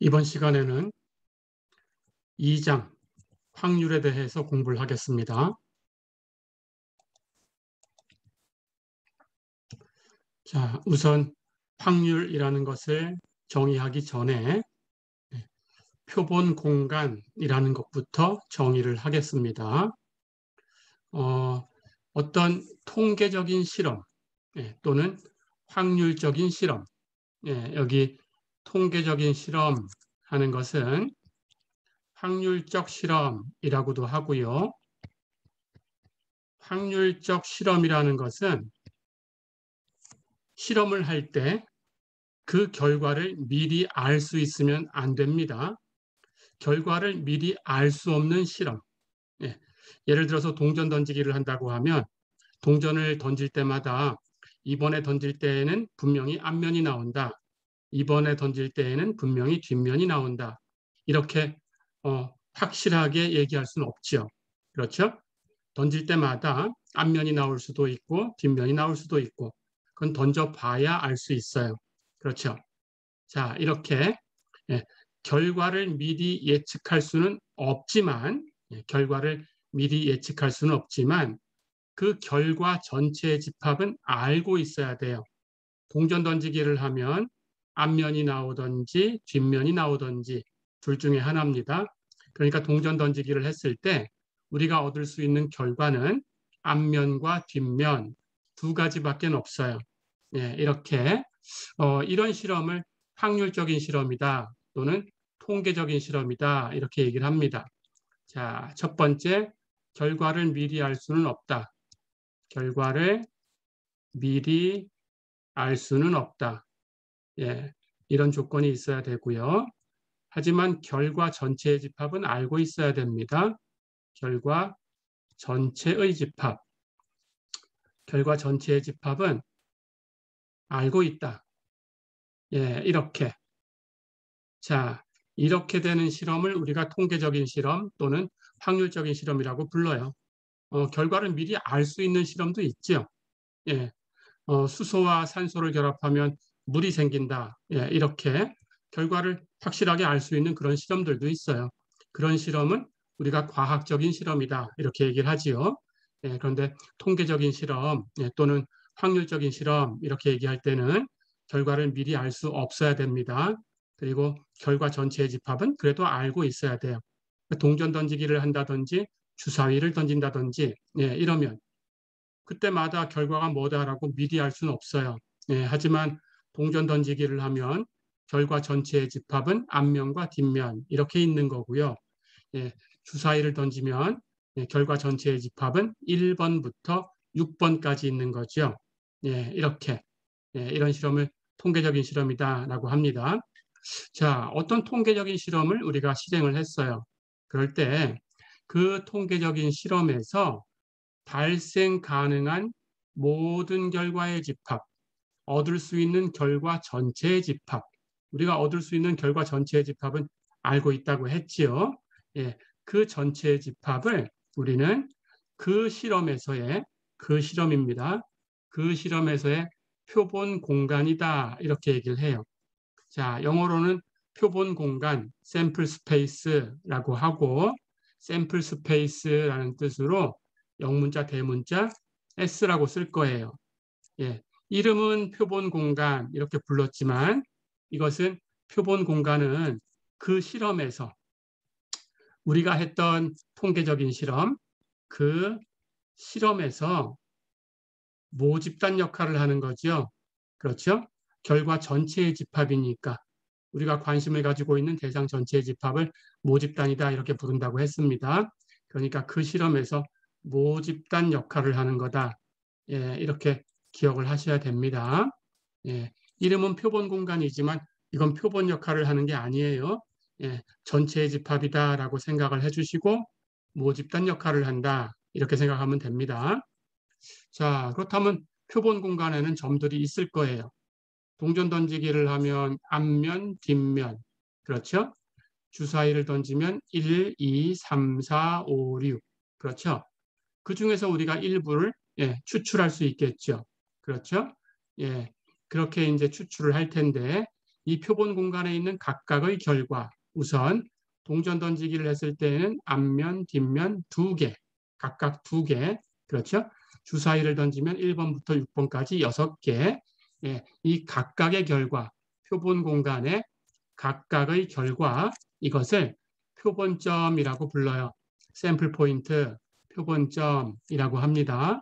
이번 시간에는 2장 확률에 대해서 공부를 하겠습니다. 자, 우선 확률이라는 것을 정의하기 전에 표본 공간이라는 것부터 정의를 하겠습니다. 어떤 통계적인 실험 또는 확률적인 실험, 여기 통계적인 실험 하는 것은 확률적 실험이라고도 하고요. 확률적 실험이라는 것은 실험을 할 때 그 결과를 미리 알 수 있으면 안 됩니다. 결과를 미리 알 수 없는 실험. 예를 들어서 동전 던지기를 한다고 하면 동전을 던질 때마다 이번에 던질 때에는 분명히 앞면이 나온다. 이번에 던질 때에는 분명히 뒷면이 나온다. 이렇게 확실하게 얘기할 수는 없죠. 그렇죠? 던질 때마다 앞면이 나올 수도 있고 뒷면이 나올 수도 있고 그건 던져봐야 알 수 있어요. 그렇죠? 자, 이렇게 결과를 미리 예측할 수는 없지만 결과를 미리 예측할 수는 없지만 그 결과 전체의 집합은 알고 있어야 돼요. 동전 던지기를 하면 앞면이 나오든지 뒷면이 나오든지 둘 중에 하나입니다. 그러니까 동전 던지기를 했을 때 우리가 얻을 수 있는 결과는 앞면과 뒷면 두 가지밖에 없어요. 이렇게 이런 실험을 확률적인 실험이다 또는 통계적인 실험이다 이렇게 얘기를 합니다. 자, 첫 번째, 결과를 미리 알 수는 없다. 결과를 미리 알 수는 없다. 이런 조건이 있어야 되고요. 하지만 결과 전체의 집합은 알고 있어야 됩니다. 결과 전체의 집합. 결과 전체의 집합은 알고 있다. 이렇게. 자, 이렇게 되는 실험을 우리가 통계적인 실험 또는 확률적인 실험이라고 불러요. 결과를 미리 알 수 있는 실험도 있죠. 수소와 산소를 결합하면 물이 생긴다. 이렇게 결과를 확실하게 알 수 있는 그런 실험들도 있어요. 그런 실험은 우리가 과학적인 실험이다. 이렇게 얘기를 하지요. 그런데 통계적인 실험 또는 확률적인 실험 이렇게 얘기할 때는 결과를 미리 알 수 없어야 됩니다. 그리고 결과 전체의 집합은 그래도 알고 있어야 돼요. 동전 던지기를 한다든지 주사위를 던진다든지 이러면 그때마다 결과가 뭐다라고 미리 알 수는 없어요. 하지만 동전 던지기를 하면 결과 전체의 집합은 앞면과 뒷면 이렇게 있는 거고요. 주사위를 던지면 결과 전체의 집합은 1번부터 6번까지 있는 거죠. 이렇게 이런 실험을 통계적인 실험이다라고 합니다. 자, 어떤 통계적인 실험을 우리가 실행을 했어요. 그럴 때 그 통계적인 실험에서 발생 가능한 모든 결과의 집합, 얻을 수 있는 결과 전체의 집합, 우리가 얻을 수 있는 결과 전체의 집합은 알고 있다고 했지요. 그 전체의 집합을 우리는 그 실험에서의 그 실험입니다. 그 실험에서의 표본 공간이다 이렇게 얘기를 해요. 자, 영어로는 표본 공간, 샘플 스페이스라고 하고 샘플 스페이스라는 뜻으로 영문자, 대문자 S라고 쓸 거예요. 이름은 표본 공간 이렇게 불렀지만 이것은 표본 공간은 그 실험에서 우리가 했던 통계적인 실험, 그 실험에서 모집단 역할을 하는 거죠. 그렇죠? 결과 전체의 집합이니까 우리가 관심을 가지고 있는 대상 전체의 집합을 모집단이다 이렇게 부른다고 했습니다. 그러니까 그 실험에서 모집단 역할을 하는 거다. 이렇게 기억을 하셔야 됩니다. 이름은 표본 공간이지만 이건 표본 역할을 하는 게 아니에요. 전체의 집합이다라고 생각을 해주시고 모집단 역할을 한다 이렇게 생각하면 됩니다. 자, 그렇다면 표본 공간에는 점들이 있을 거예요. 동전 던지기를 하면 앞면, 뒷면. 그렇죠? 주사위를 던지면 1, 2, 3, 4, 5, 6. 그렇죠? 그 중에서 우리가 일부를 추출할 수 있겠죠. 그렇죠? 그렇게 이제 추출을 할 텐데 이 표본 공간에 있는 각각의 결과, 우선 동전 던지기를 했을 때에는 앞면, 뒷면 두 개, 각각 두 개, 그렇죠? 주사위를 던지면 1번부터 6번까지 6개, 예, 이 각각의 결과, 표본 공간의 각각의 결과, 이것을 표본점이라고 불러요. 샘플 포인트, 표본점이라고 합니다.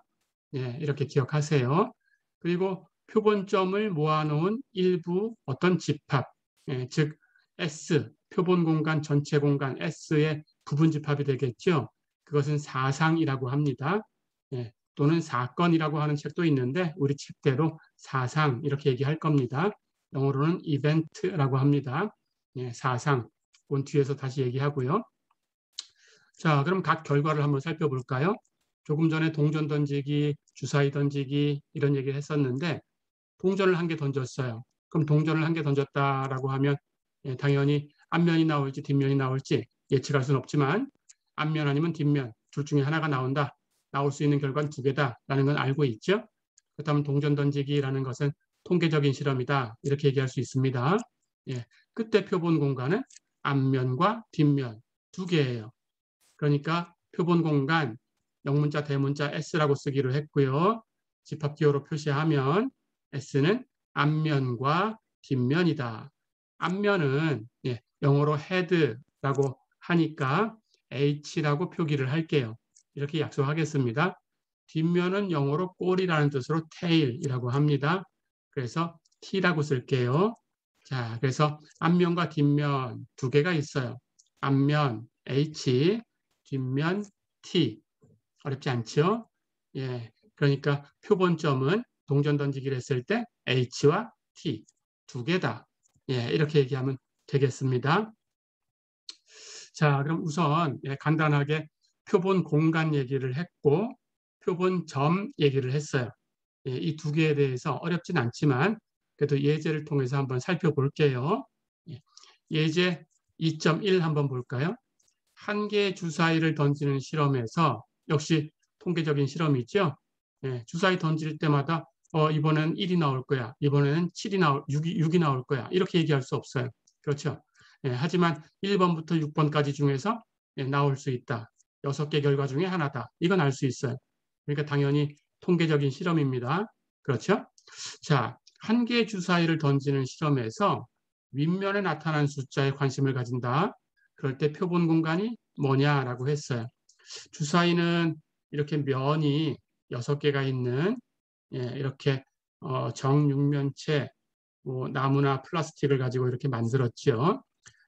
예, 이렇게 기억하세요. 그리고 표본점을 모아놓은 일부 어떤 집합, 예, 즉 S, 표본 공간, 전체 공간 S의 부분 집합이 되겠죠. 그것은 사상이라고 합니다. 예, 또는 사건이라고 하는 책도 있는데 우리 책대로 사상 이렇게 얘기할 겁니다. 영어로는 이벤트라고 합니다. 예, 사상. 그 뒤에서 다시 얘기하고요. 자, 그럼 각 결과를 한번 살펴볼까요? 조금 전에 동전 던지기, 주사위 던지기 이런 얘기를 했었는데 동전을 한 개 던졌어요. 그럼 동전을 한 개 던졌다라고 하면 예, 당연히 앞면이 나올지 뒷면이 나올지 예측할 수는 없지만 앞면 아니면 뒷면 둘 중에 하나가 나온다. 나올 수 있는 결과는 두 개다라는 건 알고 있죠. 그렇다면 동전 던지기라는 것은 통계적인 실험이다. 이렇게 얘기할 수 있습니다. 예, 그때 표본 공간은 앞면과 뒷면 두 개예요. 그러니까 표본 공간 영문자 대문자 S라고 쓰기로 했고요. 집합기호로 표시하면 S는 앞면과 뒷면이다. 앞면은 예, 영어로 head라고 하니까 H라고 표기를 할게요. 이렇게 약속하겠습니다. 뒷면은 영어로 꼬리라는 뜻으로 tail이라고 합니다. 그래서 T라고 쓸게요. 자, 그래서 앞면과 뒷면 두 개가 있어요. 앞면 H, 뒷면 T. 어렵지 않죠? 예. 그러니까 표본점은 동전 던지기를 했을 때 H와 T 두 개다. 예, 이렇게 얘기하면 되겠습니다. 자, 그럼 우선 예, 간단하게 표본 공간 얘기를 했고 표본 점 얘기를 했어요. 예, 이 두 개에 대해서 어렵진 않지만 그래도 예제를 통해서 한번 살펴볼게요. 예, 예제 2.1 한번 볼까요? 한 개의 주사위를 던지는 실험에서 역시 통계적인 실험이죠. 예, 주사위 던질 때마다 이번엔 1이 나올 거야. 이번에는 7이 6이 나올 거야. 이렇게 얘기할 수 없어요. 그렇죠. 예, 하지만 1번부터 6번까지 중에서 예, 나올 수 있다. 6개 결과 중에 하나다. 이건 알 수 있어요. 그러니까 당연히 통계적인 실험입니다. 그렇죠? 자, 한 개의 주사위를 던지는 실험에서 윗면에 나타난 숫자에 관심을 가진다. 그럴 때 표본 공간이 뭐냐라고 했어요. 주사위는 이렇게 면이 6개가 있는 예, 이렇게 정육면체 뭐 나무나 플라스틱을 가지고 이렇게 만들었죠.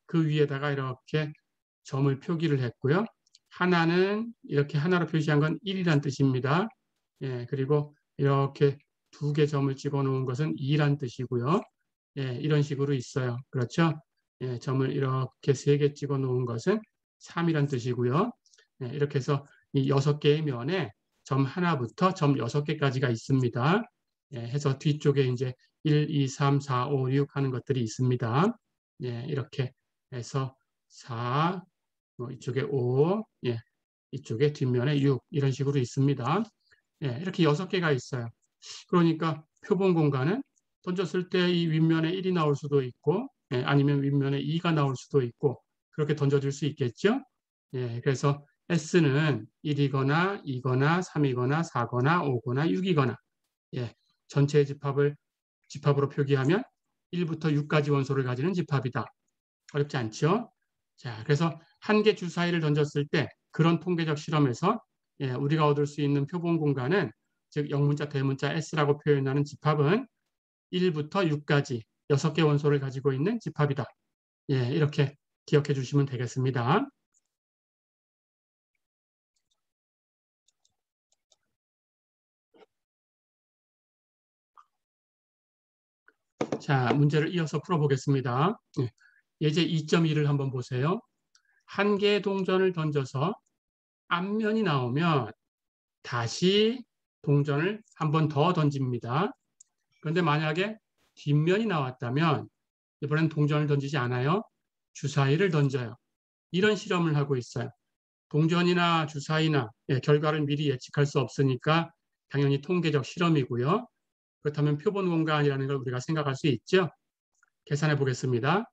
그 위에다가 이렇게 점을 표기를 했고요. 하나는 이렇게 하나로 표시한 건 1이란 뜻입니다. 예, 그리고 이렇게 두 개 점을 찍어 놓은 것은 2란 뜻이고요. 예, 이런 식으로 있어요. 그렇죠? 예, 점을 이렇게 3개 찍어 놓은 것은 3이란 뜻이고요. 예, 이렇게 해서 이 6개의 면에 점 하나부터 점 6개까지가 있습니다. 예, 해서 뒤쪽에 이제 1, 2, 3, 4, 5, 6 하는 것들이 있습니다. 예, 이렇게 해서 4, 이쪽에 5, 예, 이쪽에 뒷면에 6 이런 식으로 있습니다. 예, 이렇게 6개가 있어요. 그러니까 표본 공간은 던졌을 때 이 윗면에 1이 나올 수도 있고 예, 아니면 윗면에 2가 나올 수도 있고 그렇게 던져질 수 있겠죠. 예, 그래서 S는 1이거나 2거나 3이거나 4거나 5거나 6이거나 예, 전체 집합으로 표기하면 1부터 6까지 원소를 가지는 집합이다. 어렵지 않죠? 자, 그래서 한 개 주사위를 던졌을 때 그런 통계적 실험에서 예, 우리가 얻을 수 있는 표본 공간은 즉 영문자, 대문자 S라고 표현하는 집합은 1부터 6까지 6개 원소를 가지고 있는 집합이다. 예, 이렇게 기억해 주시면 되겠습니다. 자, 문제를 이어서 풀어보겠습니다. 예, 예제 2.1을 한번 보세요. 한 개의 동전을 던져서 앞면이 나오면 다시 동전을 한 번 더 던집니다. 그런데 만약에 뒷면이 나왔다면 이번엔 동전을 던지지 않아요. 주사위를 던져요. 이런 실험을 하고 있어요. 동전이나 주사위나 예, 결과를 미리 예측할 수 없으니까 당연히 통계적 실험이고요. 그렇다면 표본 공간이라는 걸 우리가 생각할 수 있죠. 계산해 보겠습니다.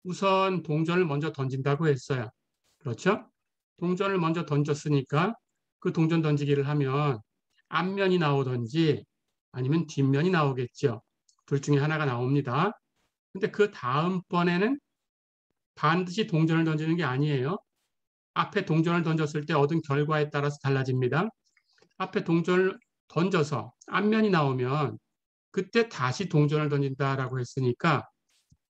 우선 동전을 먼저 던진다고 했어요. 그렇죠? 동전을 먼저 던졌으니까 그 동전 던지기를 하면 앞면이 나오든지 아니면 뒷면이 나오겠죠. 둘 중에 하나가 나옵니다. 근데 그 다음번에는 반드시 동전을 던지는 게 아니에요. 앞에 동전을 던졌을 때 얻은 결과에 따라서 달라집니다. 앞에 동전을 던져서 앞면이 나오면 그때 다시 동전을 던진다라고 했으니까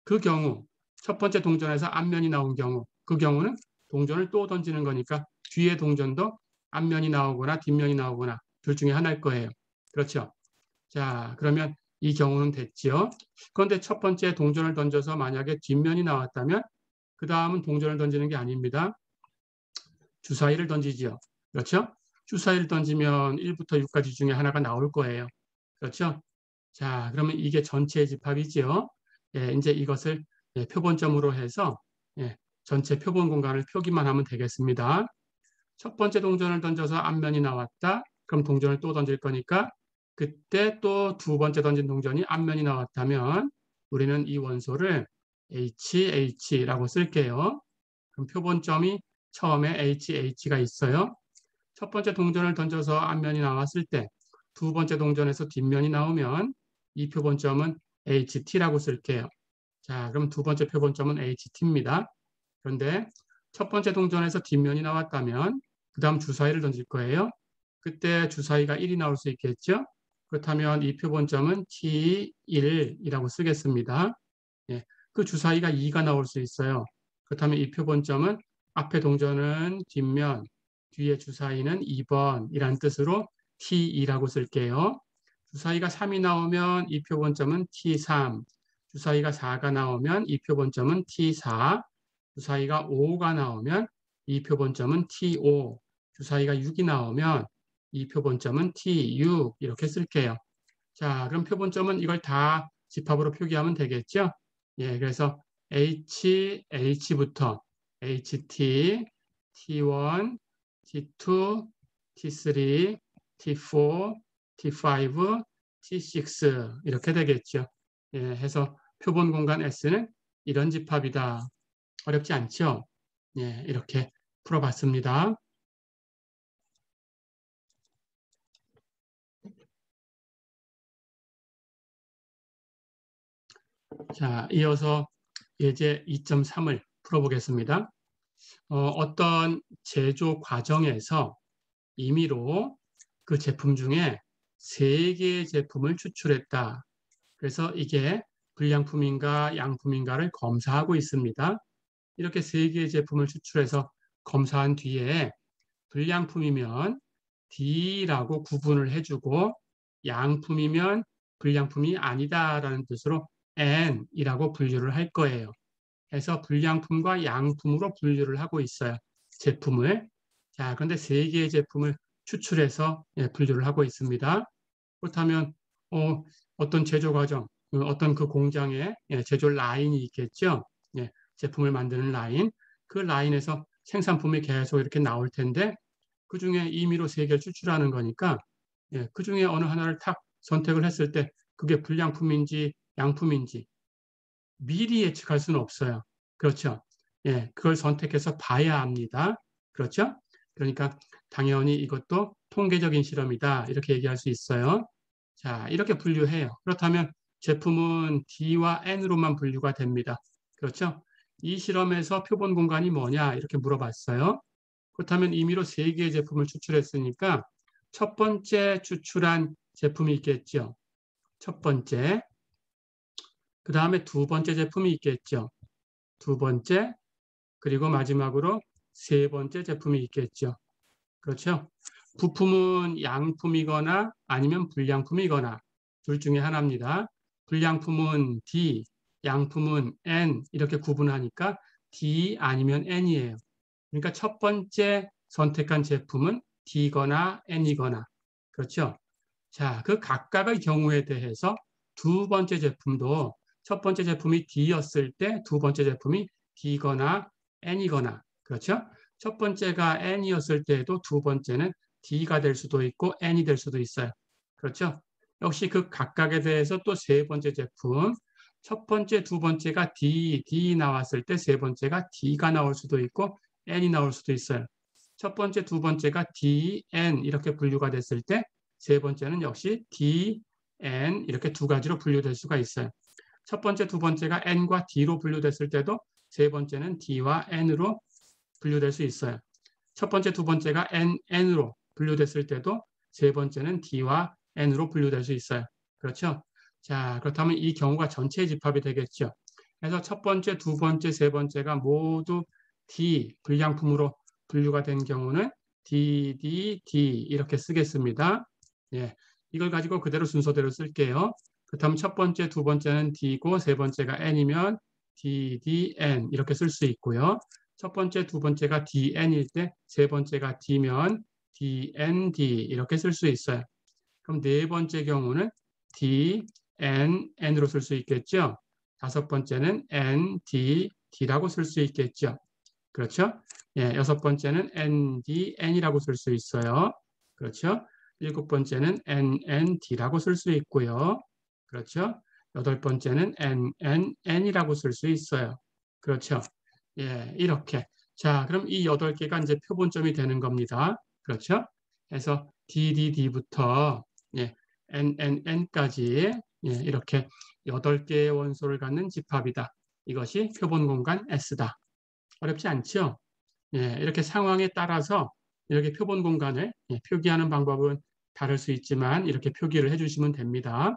그 경우 첫 번째 동전에서 앞면이 나온 경우 그 경우는 동전을 또 던지는 거니까 뒤에 동전도 앞면이 나오거나 뒷면이 나오거나 둘 중에 하나일 거예요. 그렇죠? 자, 그러면 이 경우는 됐죠. 그런데 첫 번째 동전을 던져서 만약에 뒷면이 나왔다면 그 다음은 동전을 던지는 게 아닙니다. 주사위를 던지죠. 그렇죠? 주사위를 던지면 1부터 6까지 중에 하나가 나올 거예요. 그렇죠? 자, 그러면 이게 전체 집합이죠. 예, 이제 이것을 표본점으로 해서 전체 표본 공간을 표기만 하면 되겠습니다. 첫 번째 동전을 던져서 앞면이 나왔다. 그럼 동전을 또 던질 거니까 그때 또 두 번째 던진 동전이 앞면이 나왔다면 우리는 이 원소를 HH라고 쓸게요. 그럼 표본점이 처음에 HH가 있어요. 첫 번째 동전을 던져서 앞면이 나왔을 때 두 번째 동전에서 뒷면이 나오면 이 표본점은 HT라고 쓸게요. 자, 그럼 두 번째 표본점은 HT입니다. 그런데 첫 번째 동전에서 뒷면이 나왔다면 그 다음 주사위를 던질 거예요. 그때 주사위가 1이 나올 수 있겠죠? 그렇다면 이 표본점은 T1이라고 쓰겠습니다. 예, 그 주사위가 2가 나올 수 있어요. 그렇다면 이 표본점은 앞에 동전은 뒷면, 뒤에 주사위는 2번이란 뜻으로 T2라고 쓸게요. 주사위가 3이 나오면 이 표본점은 T3, 주사위가 4가 나오면 이 표본점은 T4, 주사위가 5가 나오면 이 표본점은 T5, 주사위가 6이 나오면 이 표본점은 T6 이렇게 쓸게요. 자, 그럼 표본점은 이걸 다 집합으로 표기하면 되겠죠? 예, 그래서 H부터 HT, T1, T2, T3, T4, T5, T6 이렇게 되겠죠. 예, 해서 표본 공간 S는 이런 집합이다. 어렵지 않죠? 예, 이렇게 풀어봤습니다. 자, 이어서 예제 2.3을 풀어보겠습니다. 어떤 제조 과정에서 임의로 그 제품 중에 3개의 제품을 추출했다. 그래서 이게 불량품인가 양품인가를 검사하고 있습니다. 이렇게 3개의 제품을 추출해서 검사한 뒤에 불량품이면 D라고 구분을 해주고 양품이면 불량품이 아니다라는 뜻으로 N이라고 분류를 할 거예요. 해서 불량품과 양품으로 분류를 하고 있어요. 제품을. 자, 그런데 3개의 제품을 추출해서 분류를 하고 있습니다. 그렇다면 어떤 제조 과정, 어떤 그 공장에 제조 라인이 있겠죠. 제품을 만드는 라인. 그 라인에서 생산품이 계속 이렇게 나올 텐데 그 중에 임의로 3개를 추출하는 거니까 그 중에 어느 하나를 탁 선택을 했을 때 그게 불량품인지 양품인지 미리 예측할 수는 없어요. 그렇죠? 예, 그걸 선택해서 봐야 합니다. 그렇죠? 그러니까 당연히 이것도 통계적인 실험이다. 이렇게 얘기할 수 있어요. 자, 이렇게 분류해요. 그렇다면 제품은 D와 N으로만 분류가 됩니다. 그렇죠? 이 실험에서 표본 공간이 뭐냐? 이렇게 물어봤어요. 그렇다면 임의로 3개의 제품을 추출했으니까 첫 번째 추출한 제품이 있겠죠. 첫 번째. 그 다음에 두 번째 제품이 있겠죠. 두 번째, 그리고 마지막으로 세 번째 제품이 있겠죠. 그렇죠? 부품은 양품이거나 아니면 불량품이거나 둘 중에 하나입니다. 불량품은 D, 양품은 N 이렇게 구분하니까 D 아니면 N이에요. 그러니까 첫 번째 선택한 제품은 D거나 N이거나 그렇죠? 자, 그 각각의 경우에 대해서 두 번째 제품도 첫 번째 제품이 D였을 때 두 번째 제품이 D거나 N이거나 그렇죠? 첫 번째가 N이었을 때에도 두 번째는 D가 될 수도 있고 N이 될 수도 있어요. 그렇죠? 역시 그 각각에 대해서 또 세 번째 제품 첫 번째, 두 번째가 D 나왔을 때 세 번째가 D가 나올 수도 있고 N이 나올 수도 있어요. 첫 번째, 두 번째가 D, N 이렇게 분류가 됐을 때 세 번째는 역시 D, N 이렇게 두 가지로 분류될 수가 있어요. 첫 번째, 두 번째가 N과 D로 분류됐을 때도 세 번째는 D와 N으로 분류될 수 있어요. 첫 번째, 두 번째가 N으로 분류됐을 때도 세 번째는 D와 N으로 분류될 수 있어요. 그렇죠? 자, 그렇다면 이 경우가 전체 집합이 되겠죠. 그래서 첫 번째, 두 번째, 세 번째가 모두 D, 불량품으로 분류가 된 경우는 D, D, D 이렇게 쓰겠습니다. 예, 이걸 가지고 그대로 순서대로 쓸게요. 그렇다면 첫 번째, 두 번째는 D고 세 번째가 N이면 D, D, N 이렇게 쓸 수 있고요. 첫 번째, 두 번째가 DN일 때 세 번째가 D면 DND 이렇게 쓸 수 있어요. 그럼 네 번째 경우는 DNN으로 쓸 수 있겠죠. 다섯 번째는 NDD라고 쓸 수 있겠죠. 그렇죠? 예, 여섯 번째는 NDN이라고 쓸 수 있어요. 그렇죠? 일곱 번째는 NND라고 쓸 수 있고요. 그렇죠? 여덟 번째는 NNN이라고 쓸 수 있어요. 그렇죠? 예, 이렇게. 자, 그럼 이 8개가 이제 표본점이 되는 겁니다. 그렇죠? 그래서 DDD부터 예, NNN까지 예, 이렇게 8개의 원소를 갖는 집합이다. 이것이 표본 공간 S다. 어렵지 않죠? 예, 이렇게 상황에 따라서 이렇게 표본 공간을 예, 표기하는 방법은 다를 수 있지만 이렇게 표기를 해주시면 됩니다.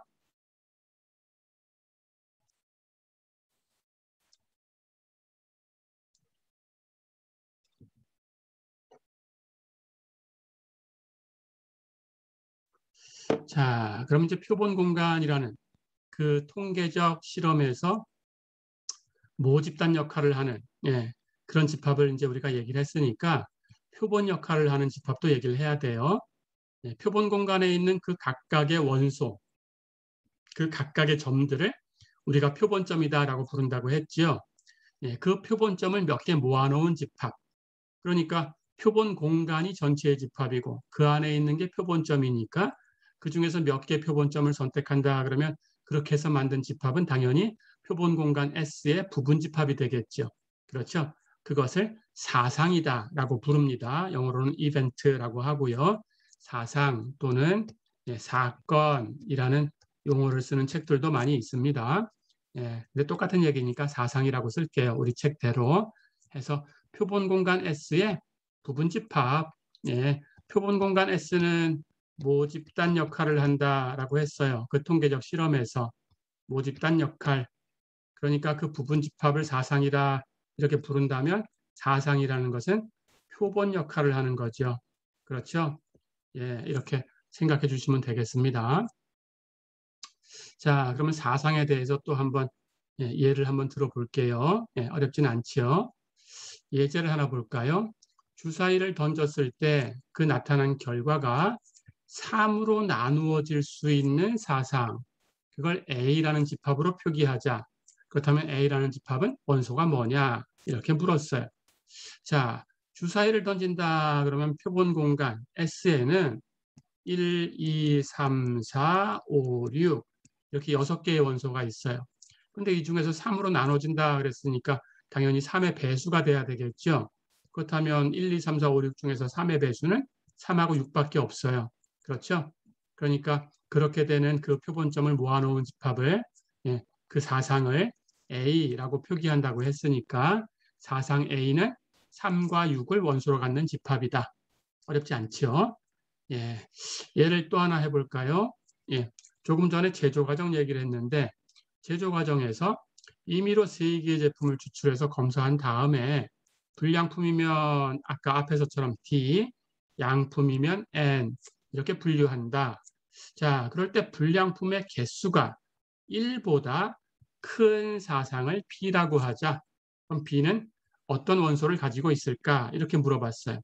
자, 그럼 이제 표본 공간이라는 그 통계적 실험에서 모집단 역할을 하는 예, 그런 집합을 이제 우리가 얘기를 했으니까 표본 역할을 하는 집합도 얘기를 해야 돼요. 예, 표본 공간에 있는 그 각각의 원소, 그 각각의 점들을 우리가 표본점이다라고 부른다고 했지요. 예, 그 표본점을 몇 개 모아놓은 집합. 그러니까 표본 공간이 전체의 집합이고 그 안에 있는 게 표본점이니까 그 중에서 몇 개 표본점을 선택한다 그러면 그렇게 해서 만든 집합은 당연히 표본 공간 S의 부분 집합이 되겠죠. 그렇죠? 그것을 사상이다라고 부릅니다. 영어로는 이벤트라고 하고요. 사상 또는 사건이라는 용어를 쓰는 책들도 많이 있습니다. 예, 근데 똑같은 얘기니까 사상이라고 쓸게요. 우리 책대로 해서 표본 공간 S의 부분 집합. 예, 표본 공간 S는 모집단 역할을 한다라고 했어요. 그 통계적 실험에서 모집단 역할. 그러니까 그 부분 집합을 사상이라 이렇게 부른다면 사상이라는 것은 표본 역할을 하는 거죠. 그렇죠? 예, 이렇게 생각해 주시면 되겠습니다. 자, 그러면 사상에 대해서 또 한번 예를 한번 들어볼게요. 예, 어렵진 않죠. 예제를 하나 볼까요? 주사위를 던졌을 때 그 나타난 결과가 3으로 나누어질 수 있는 사상, 그걸 A라는 집합으로 표기하자. 그렇다면 A라는 집합은 원소가 뭐냐? 이렇게 물었어요. 자, 주사위를 던진다 그러면 표본 공간 S에는 1, 2, 3, 4, 5, 6 이렇게 6개의 원소가 있어요. 근데 이 중에서 3으로 나눠진다 그랬으니까 당연히 3의 배수가 돼야 되겠죠. 그렇다면 1, 2, 3, 4, 5, 6 중에서 3의 배수는 3하고 6밖에 없어요. 그렇죠? 그러니까 그렇게 되는 그 표본점을 모아놓은 집합을 예, 그 사상을 A라고 표기한다고 했으니까 사상 A는 3과 6을 원소로 갖는 집합이다. 어렵지 않죠? 예, 예를 또 하나 해볼까요? 예, 조금 전에 제조 과정 얘기를 했는데 제조 과정에서 임의로 3개의 제품을 추출해서 검사한 다음에 불량품이면 아까 앞에서처럼 D, 양품이면 N 이렇게 분류한다. 자, 그럴 때 불량품의 개수가 1보다 큰 사상을 B라고 하자. 그럼 B는 어떤 원소를 가지고 있을까? 이렇게 물어봤어요.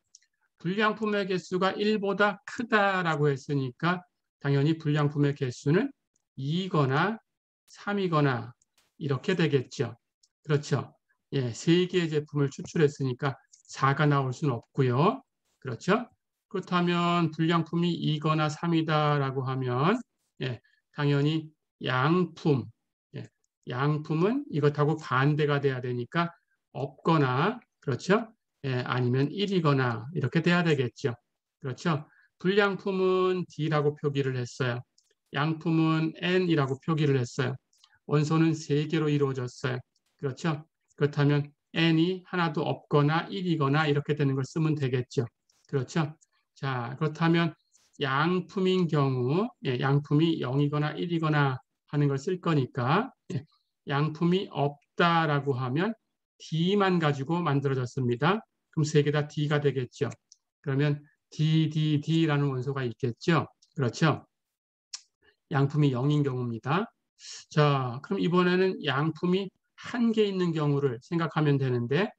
불량품의 개수가 1보다 크다라고 했으니까 당연히 불량품의 개수는 2거나 3이거나 이렇게 되겠죠. 그렇죠. 예, 3개의 제품을 추출했으니까 4가 나올 수는 없고요. 그렇죠. 그렇다면 불량품이 2거나 3이다라고 하면 예, 당연히 양품, 예, 양품은 이것하고 반대가 돼야 되니까 없거나, 그렇죠? 예, 아니면 1이거나 이렇게 돼야 되겠죠. 그렇죠? 불량품은 D라고 표기를 했어요. 양품은 N이라고 표기를 했어요. 원소는 3개로 이루어졌어요. 그렇죠? 그렇다면 N이 하나도 없거나 1이거나 이렇게 되는 걸 쓰면 되겠죠. 그렇죠? 자, 그렇다면 양품인 경우, 예, 양품이 0이거나 1이거나 하는 걸 쓸 거니까, 예, 양품이 없다라고 하면 D만 가지고 만들어졌습니다. 그럼 3개 다 D가 되겠죠. 그러면 DDD라는 원소가 있겠죠. 그렇죠. 양품이 0인 경우입니다. 자, 그럼 이번에는 양품이 1개 있는 경우를 생각하면 되는데,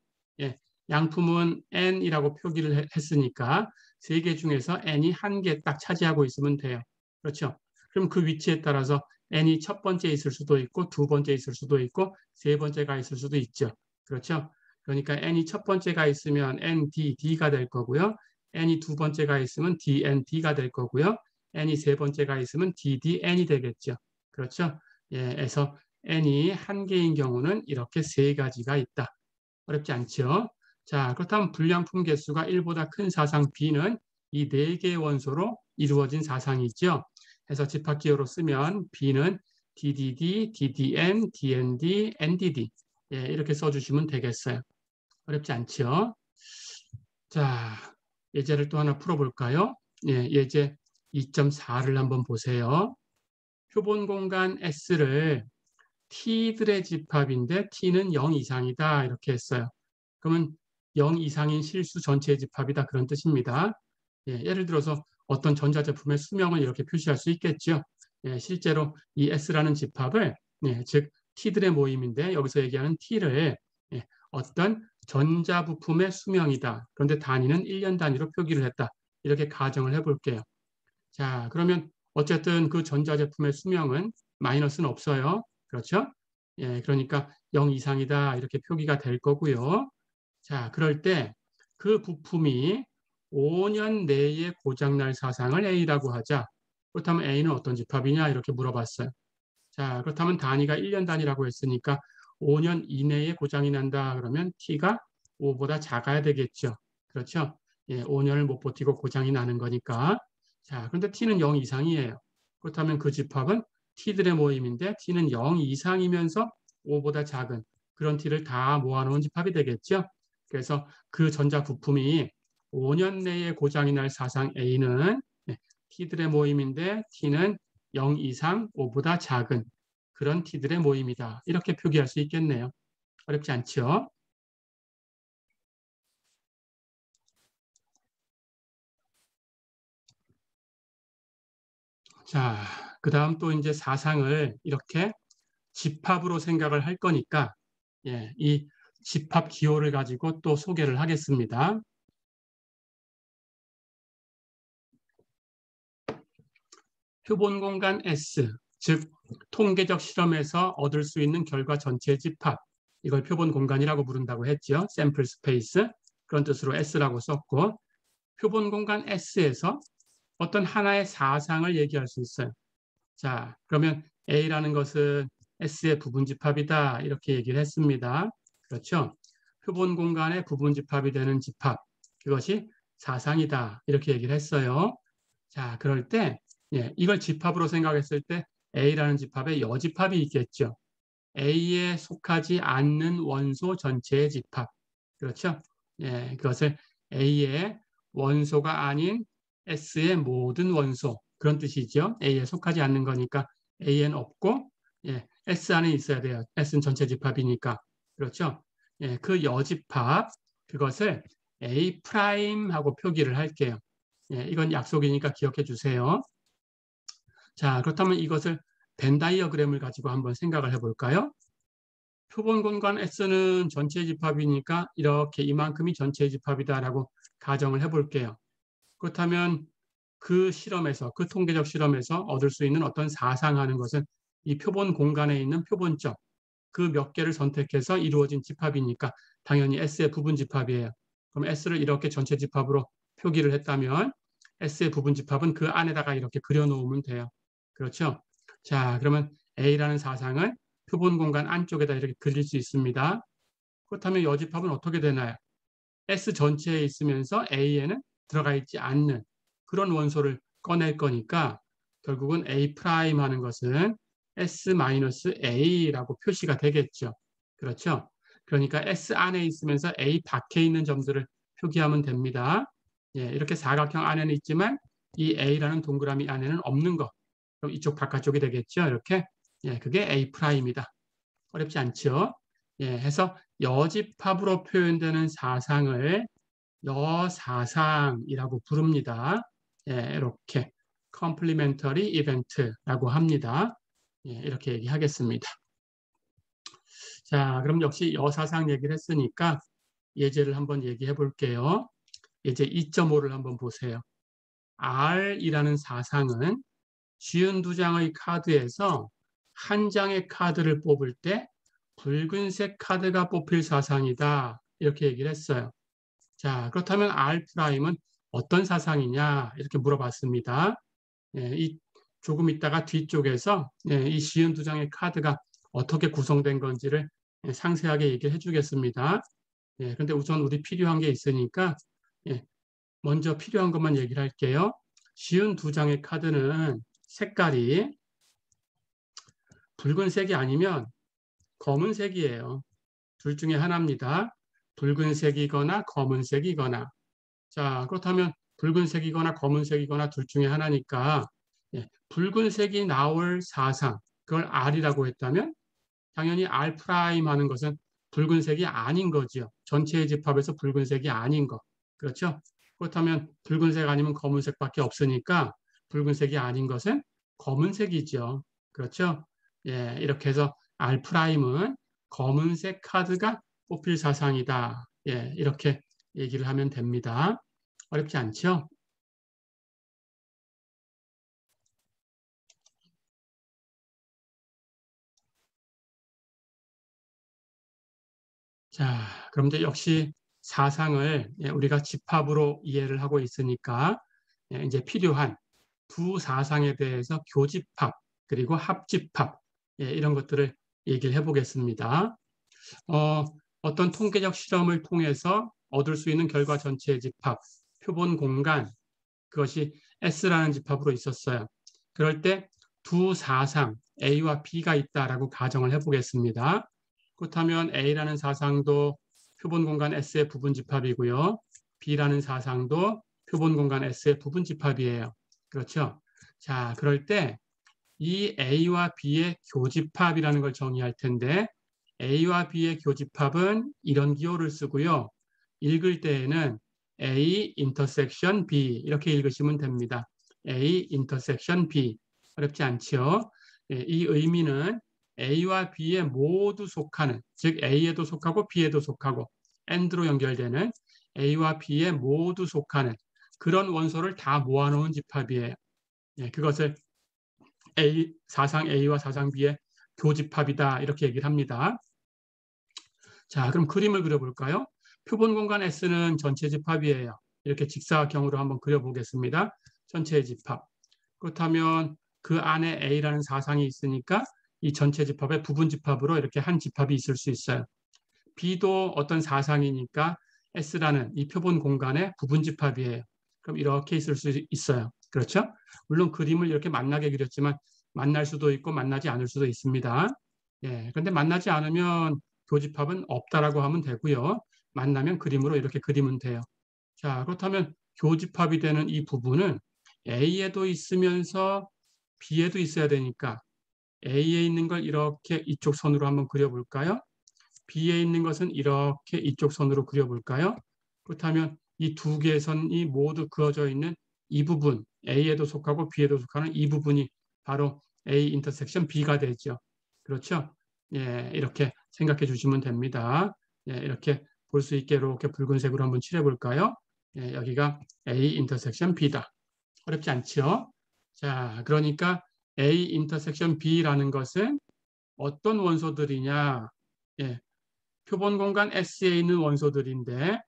예, 양품은 N이라고 표기를 했으니까 3개 중에서 N이 1개 딱 차지하고 있으면 돼요. 그렇죠? 그럼 그 위치에 따라서 N이 첫 번째 있을 수도 있고, 두 번째 있을 수도 있고, 세 번째가 있을 수도 있죠. 그렇죠? 그러니까 N이 첫 번째가 있으면 NDD가 될 거고요. N이 두 번째가 있으면 DND가 될 거고요. N이 세 번째가 있으면 DDN이 되겠죠. 그렇죠? 예, 그래서 n이 1개인 경우는 이렇게 3가지가 있다. 어렵지 않죠? 자, 그렇다면 불량품 개수가 1보다 큰 사상 B는 이 4개의 원소로 이루어진 사상이죠. 그래서 집합기호로 쓰면 B는 DDD, DDN, DND, NDD 예, 이렇게 써주시면 되겠어요. 어렵지 않죠? 자, 예제를 또 하나 풀어볼까요? 예, 예제 2.4를 한번 보세요. 표본 공간 S를 T들의 집합인데 T는 0 이상이다 이렇게 했어요. 그러면 0 이상인 실수 전체의 집합이다 그런 뜻입니다. 예, 예를 들어서 어떤 전자제품의 수명을 이렇게 표시할 수 있겠죠. 예, 실제로 이 S라는 집합을 예, 즉 T들의 모임인데 여기서 얘기하는 T를 예, 어떤 전자부품의 수명이다. 그런데 단위는 1년 단위로 표기를 했다. 이렇게 가정을 해볼게요. 자, 그러면 어쨌든 그 전자제품의 수명은 마이너스는 없어요. 그렇죠? 예, 그러니까 0 이상이다 이렇게 표기가 될 거고요. 자, 그럴 때 그 부품이 5년 내에 고장날 사상을 A라고 하자. 그렇다면 A는 어떤 집합이냐 이렇게 물어봤어요. 자, 그렇다면 단위가 1년 단위라고 했으니까 5년 이내에 고장이 난다 그러면 T가 5보다 작아야 되겠죠. 그렇죠? 예, 5년을 못 버티고 고장이 나는 거니까. 자, 그런데 T는 0 이상이에요. 그렇다면 그 집합은 T들의 모임인데 T는 0 이상이면서 5보다 작은 그런 T를 다 모아놓은 집합이 되겠죠. 그래서 그 전자 부품이 5년 내에 고장이 날 사상 A는 T들의 모임인데 T는 0 이상 5보다 작은 그런 T들의 모임이다. 이렇게 표기할 수 있겠네요. 어렵지 않죠? 자, 그 다음 또 이제 사상을 이렇게 집합으로 생각을 할 거니까 예, 이 집합 기호를 가지고 또 소개를 하겠습니다. 표본 공간 S, 즉 통계적 실험에서 얻을 수 있는 결과 전체 집합, 이걸 표본 공간이라고 부른다고 했죠. 샘플 스페이스, 그런 뜻으로 S라고 썼고 표본 공간 S에서 어떤 하나의 사상을 얘기할 수 있어요. 자, 그러면 A라는 것은 S의 부분집합이다 이렇게 얘기를 했습니다. 그렇죠? 표본 공간의 부분집합이 되는 집합, 그것이 사상이다 이렇게 얘기를 했어요. 자, 그럴 때 예, 이걸 집합으로 생각했을 때 A라는 집합에 여집합이 있겠죠. A에 속하지 않는 원소 전체의 집합. 그렇죠? 예, 그것을 A의 원소가 아닌 S의 모든 원소. 그런 뜻이죠. A에 속하지 않는 거니까 A엔 없고, 예, S 안에 있어야 돼요. S는 전체 집합이니까. 그렇죠? 예, 그 여집합, 그것을 A 프라임하고 표기를 할게요. 예, 이건 약속이니까 기억해 주세요. 자, 그렇다면 이것을 벤 다이어그램을 가지고 한번 생각을 해볼까요? 표본 공간 S는 전체 집합이니까 이렇게 이만큼이 전체 집합이다라고 가정을 해볼게요. 그렇다면 그 실험에서, 그 통계적 실험에서 얻을 수 있는 어떤 사상하는 것은 이 표본 공간에 있는 표본점, 그 몇 개를 선택해서 이루어진 집합이니까 당연히 S의 부분 집합이에요. 그럼 S를 이렇게 전체 집합으로 표기를 했다면 S의 부분 집합은 그 안에다가 이렇게 그려놓으면 돼요. 그렇죠? 자, 그러면 A라는 사상을 표본 공간 안쪽에다 이렇게 그릴 수 있습니다. 그렇다면 여집합은 어떻게 되나요? S 전체에 있으면서 A에는 들어가 있지 않는 그런 원소를 꺼낼 거니까 결국은 A' 하는 것은 S-A라고 표시가 되겠죠. 그렇죠? 그러니까 S 안에 있으면서 A 밖에 있는 점들을 표기하면 됩니다. 예, 이렇게 사각형 안에는 있지만 이 A라는 동그라미 안에는 없는 거. 그럼 이쪽 바깥쪽이 되겠죠. 이렇게. 예, 그게 A'이다. 어렵지 않죠? 예, 해서 여집합으로 표현되는 사상을 여사상이라고 부릅니다. 예, 이렇게 complementary event라고 합니다. 예, 이렇게 얘기하겠습니다. 자, 그럼 역시 여사상 얘기를 했으니까 예제를 한번 얘기해 볼게요. 예제 2.5를 한번 보세요. R이라는 사상은 52장의 카드에서 한 장의 카드를 뽑을 때 붉은색 카드가 뽑힐 사상이다. 이렇게 얘기를 했어요. 자, 그렇다면 R'은 어떤 사상이냐? 이렇게 물어봤습니다. 예, 조금 있다가 뒤쪽에서 이 52장의 카드가 어떻게 구성된 건지를 상세하게 얘기를 해주겠습니다. 그런데 우선 우리 필요한 게 있으니까 먼저 필요한 것만 얘기를 할게요. 52장의 카드는 색깔이 붉은색이 아니면 검은색이에요. 둘 중에 하나입니다. 붉은색이거나 검은색이거나. 자, 그렇다면 붉은색이거나 검은색이거나 둘 중에 하나니까 붉은색이 나올 사상, 그걸 R이라고 했다면 당연히 R' 하는 것은 붉은색이 아닌 거죠. 전체의 집합에서 붉은색이 아닌 거. 그렇죠? 그렇다면 붉은색 아니면 검은색밖에 없으니까 붉은색이 아닌 것은 검은색이죠. 그렇죠? 예, 이렇게 해서 R'은 검은색 카드가 뽑힐 사상이다. 예, 이렇게 얘기를 하면 됩니다. 어렵지 않죠? 자, 그럼 이제 역시 사상을 우리가 집합으로 이해를 하고 있으니까 이제 필요한 두 사상에 대해서 교집합 그리고 합집합 이런 것들을 얘기를 해보겠습니다. 어떤 통계적 실험을 통해서 얻을 수 있는 결과 전체의 집합, 표본 공간 그것이 S라는 집합으로 있었어요. 그럴 때 두 사상 A와 B가 있다라고 가정을 해보겠습니다. 그렇다면 A라는 사상도 표본 공간 S의 부분 집합이고요. B라는 사상도 표본 공간 S의 부분 집합이에요. 그렇죠? 자, 그럴 때 이 A와 B의 교집합이라는 걸 정의할 텐데 A와 B의 교집합은 이런 기호를 쓰고요. 읽을 때에는 A 인터섹션 B 이렇게 읽으시면 됩니다. A 인터섹션 B 어렵지 않죠? 이 의미는 A와 B에 모두 속하는 즉 A에도 속하고 B에도 속하고 AND로 연결되는 A와 B에 모두 속하는 그런 원소를 다 모아놓은 집합이에요. 그것을 사상 A와 사상 B의 교집합이다 이렇게 얘기를 합니다. 자, 그럼 그림을 그려볼까요? 표본 공간 S는 전체 집합이에요. 이렇게 직사각형으로 한번 그려보겠습니다. 전체 집합. 그렇다면 그 안에 A라는 사상이 있으니까 이 전체 집합의 부분 집합으로 이렇게 한 집합이 있을 수 있어요. B도 어떤 사상이니까 S라는 이 표본 공간의 부분 집합이에요. 그럼 이렇게 있을 수 있어요. 그렇죠? 물론 그림을 이렇게 만나게 그렸지만 만날 수도 있고 만나지 않을 수도 있습니다. 그런데 만나지 않으면 교집합은 없다라고 하면 되고요. 만나면 그림으로 이렇게 그리면 돼요. 자, 그렇다면 교집합이 되는 이 부분은 A에도 있으면서 B에도 있어야 되니까 A에 있는 걸 이렇게 이쪽 선으로 한번 그려볼까요? B에 있는 것은 이렇게 이쪽 선으로 그려볼까요? 그렇다면 이 두 개의 선이 모두 그어져 있는 이 부분, A에도 속하고 B에도 속하는 이 부분이 바로 A 인터섹션 B가 되죠. 그렇죠? 이렇게 생각해 주시면 됩니다. 이렇게 볼 수 있게 이렇게 붉은색으로 한번 칠해 볼까요? 여기가 A 인터섹션 B다. 어렵지 않죠? 자, 그러니까 A 인터섹션 B라는 것은 어떤 원소들이냐? 표본 공간 S에 있는 원소들인데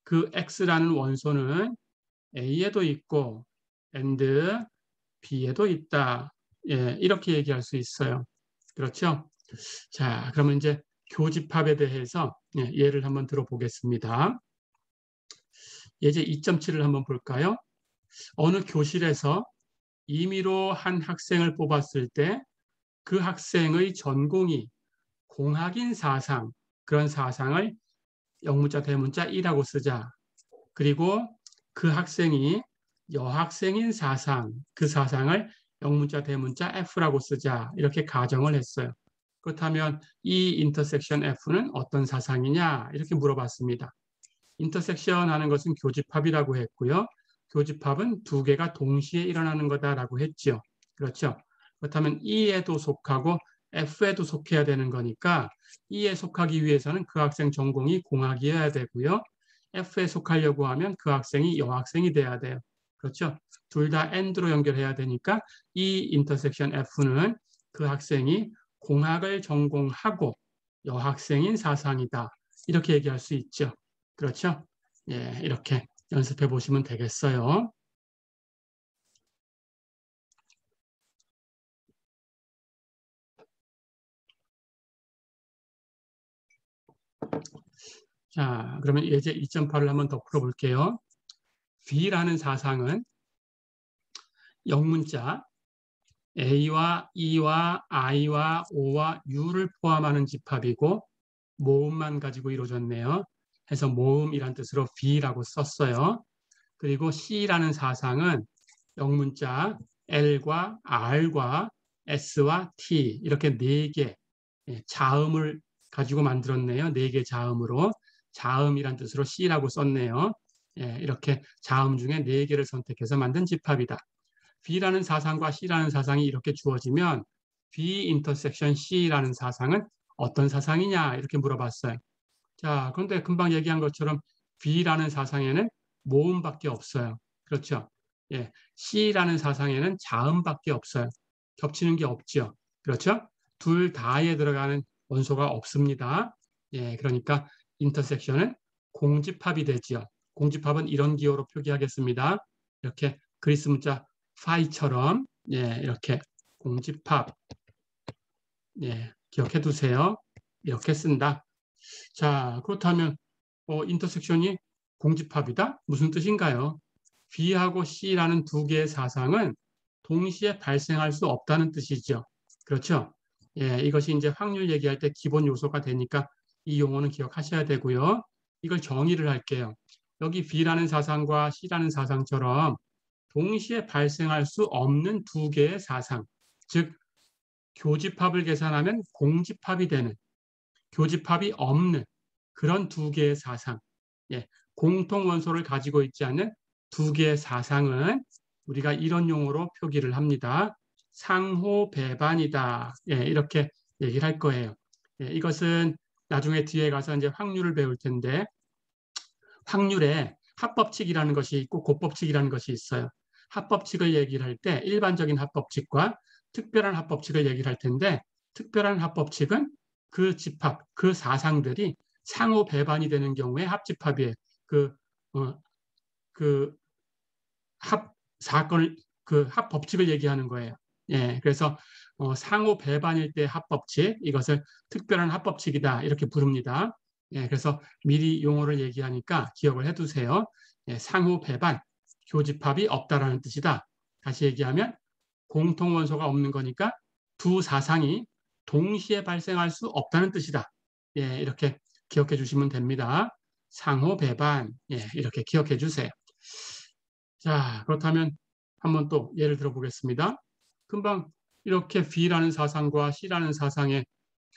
그 X라는 원소는 A에도 있고 and B에도 있다. 이렇게 얘기할 수 있어요. 그렇죠? 자, 그러면 이제 교집합에 대해서 예를 한번 들어보겠습니다. 예제 2.7을 한번 볼까요? 어느 교실에서 임의로 한 학생을 뽑았을 때 그 학생의 전공이 공학인 사상, 그런 사상을 영문자, 대문자 이라고 쓰자. 그리고 그 학생이 여학생인 사상, 그 사상을 영문자, 대문자 F라고 쓰자. 이렇게 가정을 했어요. 그렇다면 이 인터섹션 F는 어떤 사상이냐? 이렇게 물어봤습니다. 인터섹션 하는 것은 교집합이라고 했고요. 교집합은 두 개가 동시에 일어나는 거다라고 했죠. 그렇죠? 그렇다면 E에도 속하고 F에도 속해야 되는 거니까 E에 속하기 위해서는 그 학생 전공이 공학이어야 되고요. F에 속하려고 하면 그 학생이 여학생이 돼야 돼요. 그렇죠? 둘 다 AND로 연결해야 되니까 이 인터섹션 F는 그 학생이 공학을 전공하고 여학생인 사상이다. 이렇게 얘기할 수 있죠. 그렇죠? 예, 이렇게 연습해 보시면 되겠어요. 자, 그러면 예제 2.8을 한번 더 풀어볼게요. V라는 사상은 영문자 A와 E와 I와 O와 U를 포함하는 집합이고 모음만 가지고 이루어졌네요. 해서 모음이란 뜻으로 V라고 썼어요. 그리고 C라는 사상은 영문자 L과 R과 S와 T 이렇게 네 개 자음을 가지고 만들었네요. 네 개 자음으로 자음이란 뜻으로 C라고 썼네요. 이렇게 자음 중에 네 개를 선택해서 만든 집합이다. B라는 사상과 C라는 사상이 이렇게 주어지면 B 인터섹션 C라는 사상은 어떤 사상이냐 이렇게 물어봤어요. 자, 그런데 금방 얘기한 것처럼 B라는 사상에는 모음밖에 없어요. 그렇죠? 예, C라는 사상에는 자음밖에 없어요. 겹치는 게 없죠. 그렇죠? 둘 다에 들어가는 원소가 없습니다. 예, 그러니까 인터섹션은 공집합이 되지요. 공집합은 이런 기호로 표기하겠습니다. 이렇게 그리스 문자 파이처럼 이렇게 공집합 기억해 두세요. 이렇게 쓴다. 자, 그렇다면 인터섹션이 공집합이다? 무슨 뜻인가요? B하고 C라는 두 개의 사상은 동시에 발생할 수 없다는 뜻이죠. 그렇죠? 이것이 이제 확률 얘기할 때 기본 요소가 되니까 이 용어는 기억하셔야 되고요. 이걸 정의를 할게요. 여기 B라는 사상과 C라는 사상처럼 동시에 발생할 수 없는 두 개의 사상, 즉 교집합을 계산하면 공집합이 되는, 교집합이 없는 그런 두 개의 사상, 공통 원소를 가지고 있지 않는 두 개의 사상은 우리가 이런 용어로 표기를 합니다. 상호 배반이다. 이렇게 얘기를 할 거예요. 이것은 나중에 뒤에 가서 이제 확률을 배울 텐데 확률에 합법칙이라는 것이 있고 곱법칙이라는 것이 있어요. 합법칙을 얘기를 할 때 일반적인 합법칙과 특별한 합법칙을 얘기를 할 텐데 특별한 합법칙은 그 집합, 그 사상들이 상호 배반이 되는 경우에 합집합이에요. 어, 그 사건을, 그 합법칙을 얘기하는 거예요. 그래서 상호 배반일 때 합법칙, 이것을 특별한 합법칙이다. 이렇게 부릅니다. 그래서 미리 용어를 얘기하니까 기억을 해두세요. 상호 배반, 교집합이 없다라는 뜻이다. 다시 얘기하면 공통 원소가 없는 거니까 두 사상이 동시에 발생할 수 없다는 뜻이다. 이렇게 기억해 주시면 됩니다. 상호 배반, 이렇게 기억해 주세요. 자, 그렇다면 한번 또 예를 들어보겠습니다. 금방 이렇게 B라는 사상과 C라는 사상의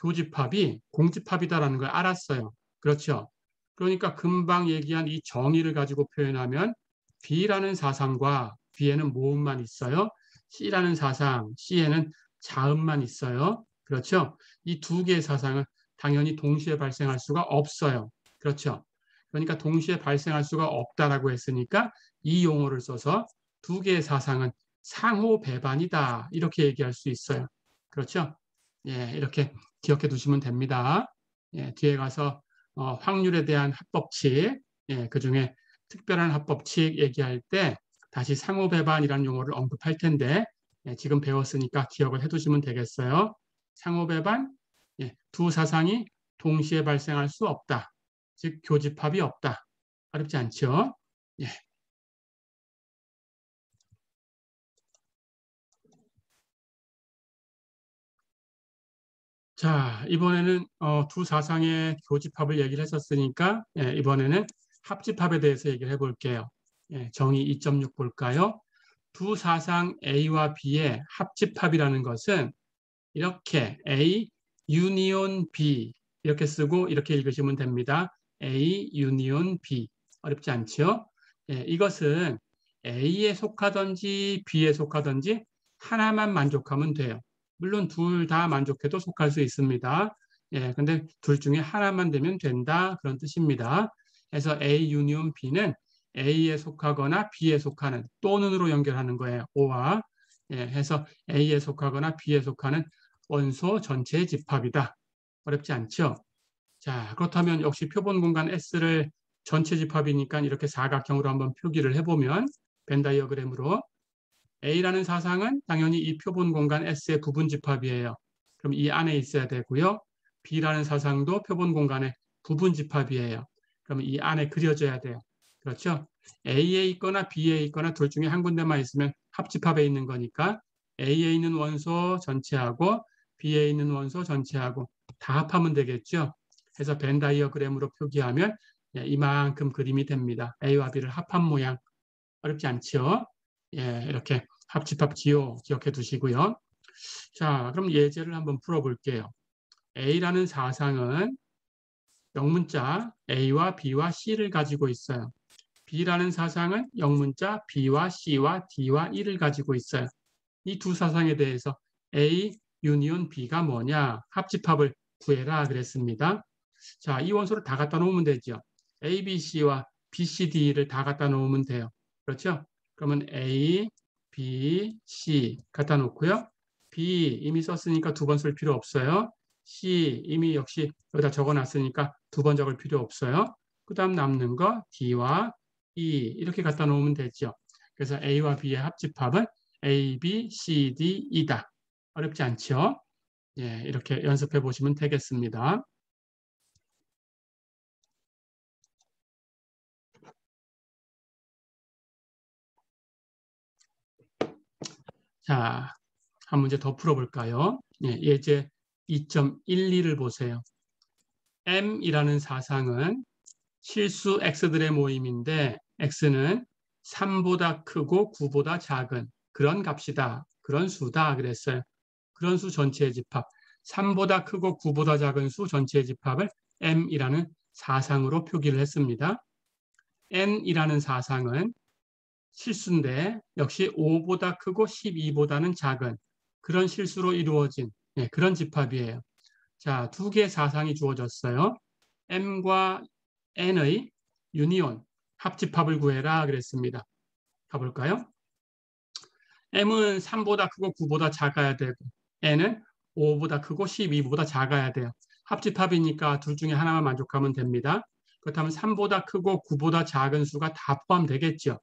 교집합이 공집합이다라는 걸 알았어요. 그렇죠? 그러니까 금방 얘기한 이 정의를 가지고 표현하면 B라는 사상과 B에는 모음만 있어요. C라는 사상, C에는 자음만 있어요. 그렇죠? 이 두 개의 사상은 당연히 동시에 발생할 수가 없어요. 그렇죠? 그러니까 동시에 발생할 수가 없다라고 했으니까 이 용어를 써서 두 개의 사상은 상호 배반이다. 이렇게 얘기할 수 있어요. 그렇죠? 이렇게 기억해 두시면 됩니다. 뒤에 가서 확률에 대한 합법칙, 그 중에 특별한 합법칙 얘기할 때 다시 상호 배반이라는 용어를 언급할 텐데 지금 배웠으니까 기억을 해 두시면 되겠어요. 상호 배반, 예, 두 사상이 동시에 발생할 수 없다. 즉 교집합이 없다. 어렵지 않죠? 예. 자, 이번에는 두 사상의 교집합을 얘기를 했었으니까 예, 이번에는 합집합에 대해서 얘기를 해볼게요. 예, 정의 2.6 볼까요? 두 사상 A와 B의 합집합이라는 것은 이렇게 A 유니온 B 이렇게 쓰고 이렇게 읽으시면 됩니다. A 유니온 B 어렵지 않죠? 예, 이것은 A에 속하든지 B에 속하든지 하나만 만족하면 돼요. 물론 둘 다 만족해도 속할 수 있습니다. 예, 근데 둘 중에 하나만 되면 된다 그런 뜻입니다. 그래서 A 유니온 B는 A에 속하거나 B에 속하는 또는으로 연결하는 거예요. O와 예, 해서 A에 속하거나 B에 속하는 원소 전체의 집합이다. 어렵지 않죠? 자, 그렇다면 역시 표본 공간 S를 전체 집합이니까 이렇게 사각형으로 한번 표기를 해보면 벤 다이어그램으로 A라는 사상은 당연히 이 표본 공간 S의 부분 집합이에요. 그럼 이 안에 있어야 되고요. B라는 사상도 표본 공간의 부분 집합이에요. 그럼 이 안에 그려져야 돼요. 그렇죠? A에 있거나 B에 있거나 둘 중에 한 군데만 있으면 합집합에 있는 거니까 A에 있는 원소 전체하고 B에 있는 원소 전체하고 다 합하면 되겠죠. 그래서 벤 다이어그램으로 표기하면 이만큼 그림이 됩니다. A와 B를 합한 모양. 어렵지 않죠? 예, 이렇게 합집합 기억해 두시고요. 자, 그럼 예제를 한번 풀어볼게요. A라는 사상은 영문자 A와 B와 C를 가지고 있어요. B라는 사상은 영문자 B와 C와 D와 E를 가지고 있어요. 이 두 사상에 대해서 A 유니온 B가 뭐냐? 합집합을 구해라 그랬습니다. 자, 이 원소를 다 갖다 놓으면 되죠. A, B, C와 B, C, D를 다 갖다 놓으면 돼요. 그렇죠? 그러면 A, B, C 갖다 놓고요. B 이미 썼으니까 두 번 쓸 필요 없어요. C 이미 역시 여기다 적어놨으니까 두 번 적을 필요 없어요. 그 다음 남는 거 D와 E 이렇게 갖다 놓으면 되죠. 그래서 A와 B의 합집합은 A, B, C, D, E다. 어렵지 않죠? 예, 이렇게 연습해 보시면 되겠습니다. 자, 한 문제 더 풀어볼까요? 예, 예제 2.12를 보세요. M이라는 사상은 실수 X들의 모임인데 X는 3보다 크고 9보다 작은 그런 값이다. 그런 수다 그랬어요. 그런 수 전체의 집합. 3보다 크고 9보다 작은 수 전체의 집합을 M이라는 사상으로 표기를 했습니다. N이라는 사상은 실수인데 역시 5보다 크고 12보다는 작은 그런 실수로 이루어진 그런 집합이에요. 자, 두 개의 사상이 주어졌어요. M과 N의 유니온, 합집합을 구해라 그랬습니다. 가볼까요? M은 3보다 크고 9보다 작아야 되고 N은 5보다 크고 12보다 작아야 돼요. 합집합이니까 둘 중에 하나만 만족하면 됩니다. 그렇다면 3보다 크고 9보다 작은 수가 다 포함되겠죠.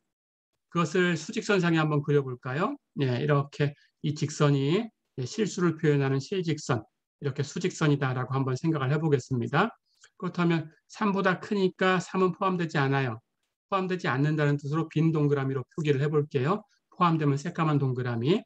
그것을 수직선상에 한번 그려볼까요? 네, 이렇게 이 직선이 실수를 표현하는 실직선, 이렇게 수직선이다라고 한번 생각을 해보겠습니다. 그렇다면 3보다 크니까 3은 포함되지 않아요. 포함되지 않는다는 뜻으로 빈 동그라미로 표기를 해볼게요. 포함되면 새까만 동그라미.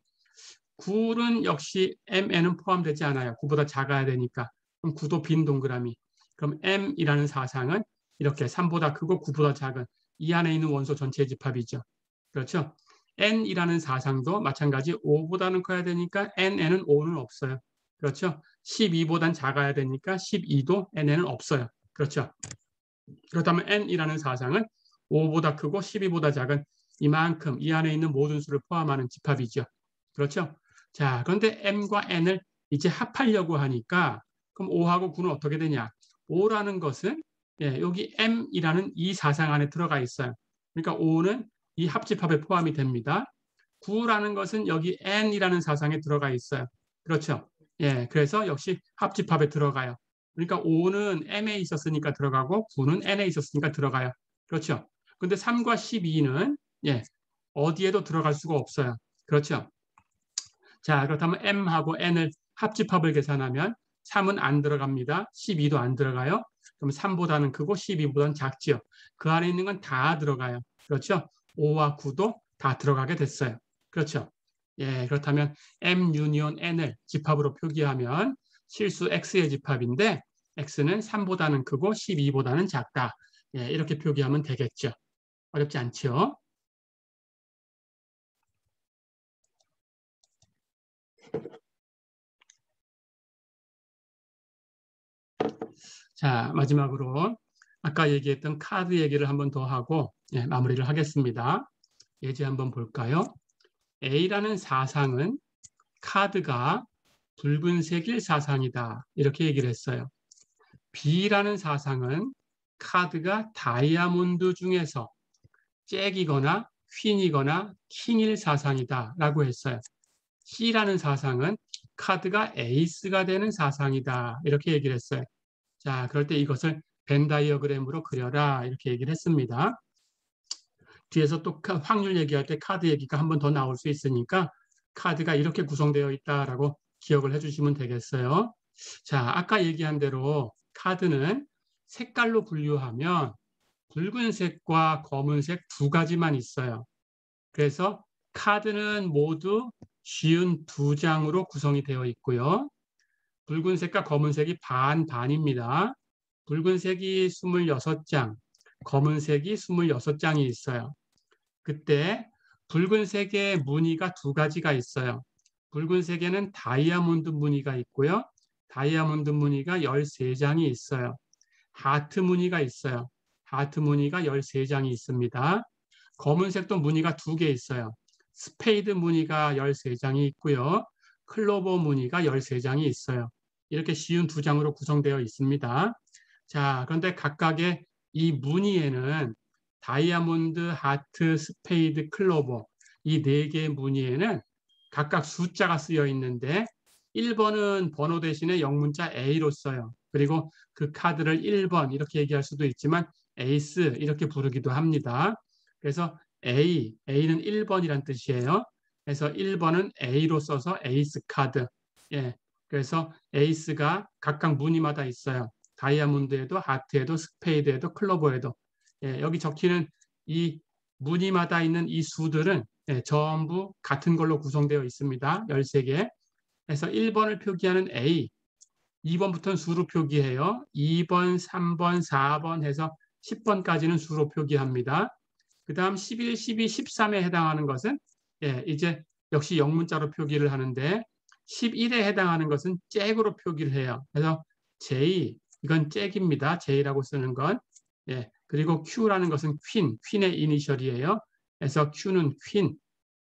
9는 역시 MN은 포함되지 않아요. 9보다 작아야 되니까. 그럼 9도 빈 동그라미. 그럼 M이라는 사상은 이렇게 3보다 크고 9보다 작은 이 안에 있는 원소 전체의 집합이죠. 그렇죠? N이라는 사상도 마찬가지 5보다는 커야 되니까 NN은 5는 없어요. 그렇죠? 12보단 작아야 되니까 12도 NN은 없어요. 그렇죠? 그렇다면 N이라는 사상은 5보다 크고 12보다 작은 이만큼 이 안에 있는 모든 수를 포함하는 집합이죠. 그렇죠? 자, 그런데 M과 N을 이제 합하려고 하니까 그럼 5하고 9는 어떻게 되냐? 5라는 것은 여기 M이라는 이 사상 안에 들어가 있어요. 그러니까 5는 이 합집합에 포함이 됩니다. 9라는 것은 여기 N이라는 사상에 들어가 있어요. 그렇죠? 예, 그래서 역시 합집합에 들어가요. 그러니까 5는 M에 있었으니까 들어가고 9는 N에 있었으니까 들어가요. 그렇죠? 근데 3과 12는 어디에도 들어갈 수가 없어요. 그렇죠? 자, 그렇다면 M하고 N을 합집합을 계산하면 3은 안 들어갑니다. 12도 안 들어가요. 그럼 3보다는 크고 12보다는 작지요. 그 안에 있는 건 다 들어가요. 그렇죠? 5와 9도 다 들어가게 됐어요. 그렇죠? 예, 그렇다면 M 유니온 N을 집합으로 표기하면 실수 X의 집합인데 X는 3보다는 크고 12보다는 작다. 예, 이렇게 표기하면 되겠죠. 어렵지 않죠? 자, 마지막으로 아까 얘기했던 카드 얘기를 한번 더 하고 예, 마무리를 하겠습니다. 예제 한번 볼까요? A라는 사상은 카드가 붉은색일 사상이다. 이렇게 얘기를 했어요. B라는 사상은 카드가 다이아몬드 중에서 잭이거나 퀸이거나 킹일 사상이다. 라고 했어요. C라는 사상은 카드가 에이스가 되는 사상이다. 이렇게 얘기를 했어요. 자, 그럴 때 이것을 벤 다이어그램으로 그려라. 이렇게 얘기를 했습니다. 뒤에서 또 확률 얘기할 때 카드 얘기가 한 번 더 나올 수 있으니까 카드가 이렇게 구성되어 있다라고 기억을 해주시면 되겠어요. 자, 아까 얘기한 대로 카드는 색깔로 분류하면 붉은색과 검은색 두 가지만 있어요. 그래서 카드는 모두 52장으로 구성이 되어 있고요. 붉은색과 검은색이 반반입니다. 붉은색이 26장, 검은색이 26장이 있어요. 그때 붉은색의 무늬가 두 가지가 있어요. 붉은색에는 다이아몬드 무늬가 있고요. 다이아몬드 무늬가 13장이 있어요. 하트 무늬가 있어요. 하트 무늬가 13장이 있습니다. 검은색도 무늬가 두 개 있어요. 스페이드 무늬가 13장이 있고요. 클로버 무늬가 13장이 있어요. 이렇게 쉬운 두 장으로 구성되어 있습니다. 자, 그런데 각각의 이 무늬에는 다이아몬드, 하트, 스페이드, 클로버 이 네 개의 무늬에는 각각 숫자가 쓰여 있는데 1번은 번호 대신에 영문자 A로 써요. 그리고 그 카드를 1번 이렇게 얘기할 수도 있지만 에이스 이렇게 부르기도 합니다. 그래서 A는 1번이란 뜻이에요. 그래서 1번은 A로 써서 에이스 카드. 예, 그래서 에이스가 각각 무늬마다 있어요. 다이아몬드에도 하트에도 스페이드에도 클로버에도. 예, 여기 적히는 이 무늬마다 있는 이 수들은 예, 전부 같은 걸로 구성되어 있습니다. 13개. 그래서 1번을 표기하는 A, 2번부터는 수로 표기해요. 2번, 3번, 4번 해서 10번까지는 수로 표기합니다. 그 다음 11, 12, 13에 해당하는 것은 예, 이제 역시 영문자로 표기를 하는데 11에 해당하는 것은 잭으로 표기를 해요. 그래서 J, 이건 잭입니다. J라고 쓰는 건. 예, 그리고 Q라는 것은 퀸의 이니셜이에요. 그래서 Q는 퀸,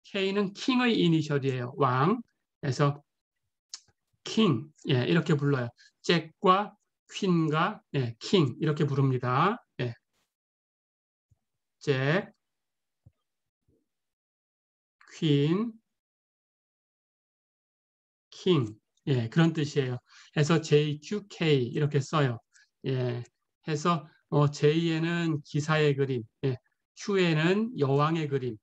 K는 킹의 이니셜이에요. 왕. 그래서 킹, 예, 이렇게 불러요. 잭과 퀸과 예, 킹 이렇게 부릅니다. 예, 잭, 퀸, 킹, 예, 그런 뜻이에요. 해서 JQK 이렇게 써요. 예, 해서 J에는 기사의 그림, 예, Q에는 여왕의 그림,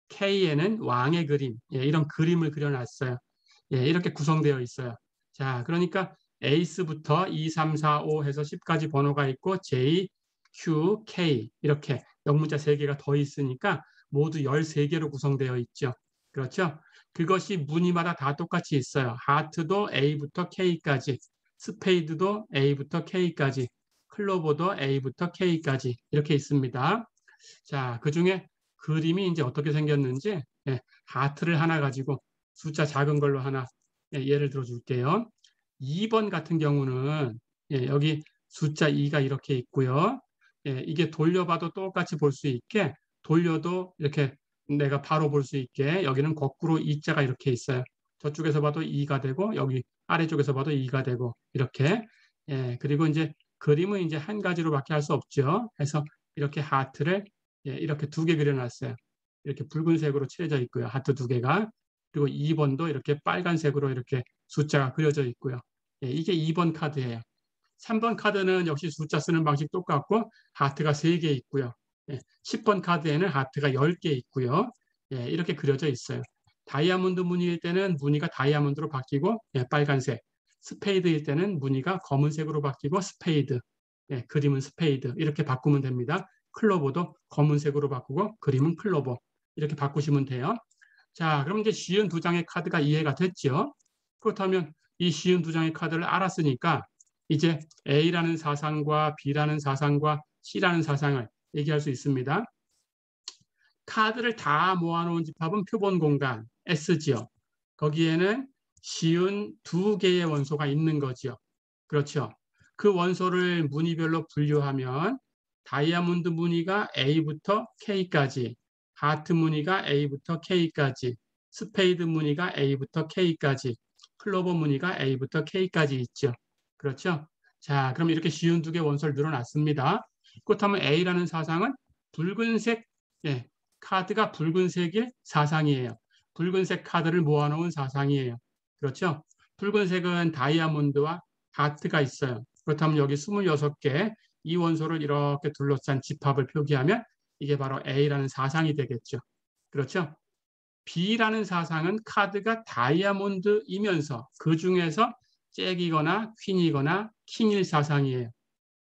K에는 왕의 그림, 예, 이런 그림을 그려놨어요. 예, 이렇게 구성되어 있어요. 자, 그러니까 에이스부터 2, 3, 4, 5 해서 10까지 번호가 있고 J, Q, K 이렇게 영문자 3개가 더 있으니까 모두 13개로 구성되어 있죠. 그렇죠? 그것이 무늬마다 다 똑같이 있어요. 하트도 A부터 K까지, 스페이드도 A부터 K까지, 클로버도 A부터 K까지 이렇게 있습니다. 자, 그중에 그림이 이제 어떻게 생겼는지 예, 하트를 하나 가지고 숫자 작은 걸로 하나 예를 들어 줄게요. 2번 같은 경우는 여기 숫자 2가 이렇게 있고요. 이게 돌려봐도 똑같이 볼 수 있게 돌려도 이렇게 내가 바로 볼 수 있게 여기는 거꾸로 2자가 이렇게 있어요. 저쪽에서 봐도 2가 되고 여기 아래쪽에서 봐도 2가 되고 이렇게 그리고 이제 그림은 이제 한 가지로밖에 할 수 없죠. 그래서 이렇게 하트를 이렇게 두 개 그려놨어요. 이렇게 붉은색으로 칠해져 있고요. 하트 두 개가. 그리고 2번도 이렇게 빨간색으로 이렇게 숫자가 그려져 있고요. 이게 2번 카드예요. 3번 카드는 역시 숫자 쓰는 방식 똑같고 하트가 3개 있고요. 10번 카드에는 하트가 10개 있고요. 이렇게 그려져 있어요. 다이아몬드 무늬일 때는 무늬가 다이아몬드로 바뀌고 빨간색. 스페이드일 때는 무늬가 검은색으로 바뀌고 스페이드, 예, 그림은 스페이드 이렇게 바꾸면 됩니다. 클로버도 검은색으로 바꾸고 그림은 클로버 이렇게 바꾸시면 돼요. 자, 그럼 이제 쉬운 두 장의 카드가 이해가 됐죠? 그렇다면 이 쉬운 두 장의 카드를 알았으니까 이제 A라는 사상과 B라는 사상과 C라는 사상을 얘기할 수 있습니다. 카드를 다 모아놓은 집합은 표본 공간 S지요. 거기에는 쉬운 두 개의 원소가 있는 거죠. 그렇죠. 그 원소를 무늬별로 분류하면 다이아몬드 무늬가 A부터 K까지, 하트 무늬가 A부터 K까지, 스페이드 무늬가 A부터 K까지, 클로버 무늬가 A부터 K까지 있죠. 그렇죠. 자, 그럼 이렇게 쉬운 두 개 원소를 늘어놨습니다. 그렇다면 A라는 사상은 붉은색, 예, 카드가 붉은색일 사상이에요. 붉은색 카드를 모아놓은 사상이에요. 그렇죠? 붉은색은 다이아몬드와 하트가 있어요. 그렇다면 여기 26개 이 원소를 이렇게 둘러싼 집합을 표기하면 이게 바로 A라는 사상이 되겠죠. 그렇죠? B라는 사상은 카드가 다이아몬드이면서 그 중에서 잭이거나 퀸이거나 킹일 사상이에요.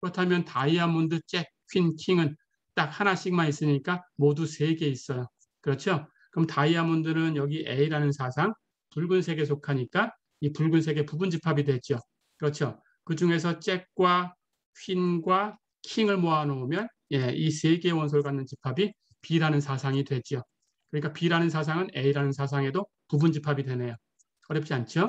그렇다면 다이아몬드, 잭, 퀸, 킹은 딱 하나씩만 있으니까 모두 3개 있어요. 그렇죠? 그럼 다이아몬드는 여기 A라는 사상, 붉은색에 속하니까 이 붉은색의 부분 집합이 됐죠. 그렇죠? 그 중에서 잭과 퀸과 킹을 모아놓으면 예, 이 3개의 원소를 갖는 집합이 B라는 사상이 되죠. 그러니까 B라는 사상은 A라는 사상에도 부분 집합이 되네요. 어렵지 않죠?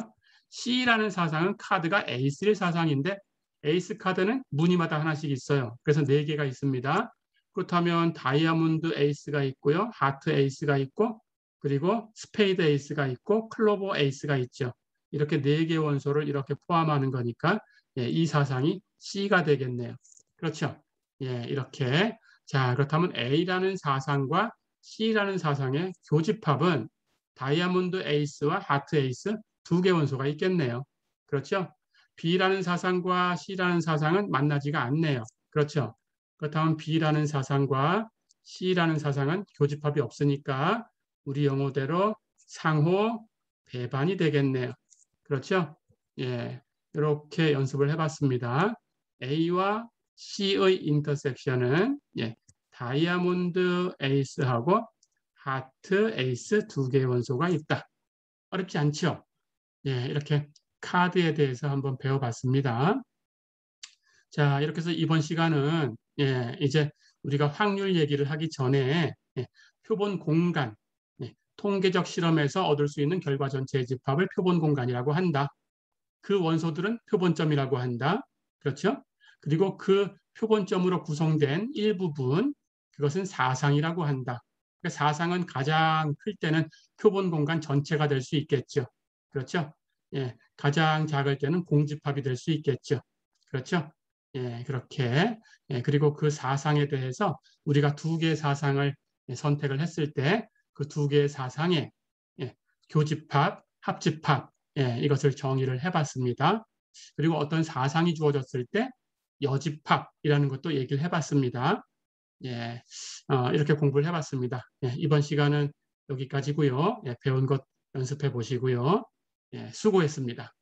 C라는 사상은 카드가 에이스일 사상인데 에이스 카드는 무늬마다 하나씩 있어요. 그래서 4개가 있습니다. 그렇다면 다이아몬드 에이스가 있고요. 하트 에이스가 있고 그리고 스페이드 에이스가 있고 클로버 에이스가 있죠. 이렇게 4개의 원소를 이렇게 포함하는 거니까 예, 이 사상이 C가 되겠네요. 그렇죠? 예, 이렇게. 자, 그렇다면 A라는 사상과 C라는 사상의 교집합은 다이아몬드 에이스와 하트 에이스 2개 원소가 있겠네요. 그렇죠? B라는 사상과 C라는 사상은 만나지가 않네요. 그렇죠? 그렇다면 B라는 사상과 C라는 사상은 교집합이 없으니까 우리 영어대로 상호 배반이 되겠네요. 그렇죠? 예, 이렇게 연습을 해봤습니다. A와 C의 인터섹션은 예, 다이아몬드 에이스하고 하트 에이스 2개의 원소가 있다. 어렵지 않죠? 예, 이렇게 카드에 대해서 한번 배워봤습니다. 자, 이렇게 해서 이번 시간은 예, 이제 우리가 확률 얘기를 하기 전에 예, 표본 공간, 예, 통계적 실험에서 얻을 수 있는 결과 전체의 집합을 표본 공간이라고 한다. 그 원소들은 표본점이라고 한다. 그렇죠? 그리고 그 표본점으로 구성된 일부분, 그것은 사상이라고 한다. 그러니까 사상은 가장 클 때는 표본 공간 전체가 될 수 있겠죠. 그렇죠? 예, 가장 작을 때는 공집합이 될 수 있겠죠. 그렇죠? 예, 그렇게. 예, 그리고 그 사상에 대해서 우리가 2개의 사상을 선택을 했을 때 그 2개의 사상의 예, 교집합, 합집합, 예, 이것을 정의를 해봤습니다. 그리고 어떤 사상이 주어졌을 때 여집합이라는 것도 얘기를 해봤습니다. 예, 이렇게 공부를 해봤습니다. 예, 이번 시간은 여기까지고요. 예, 배운 것 연습해 보시고요. 예, 수고했습니다.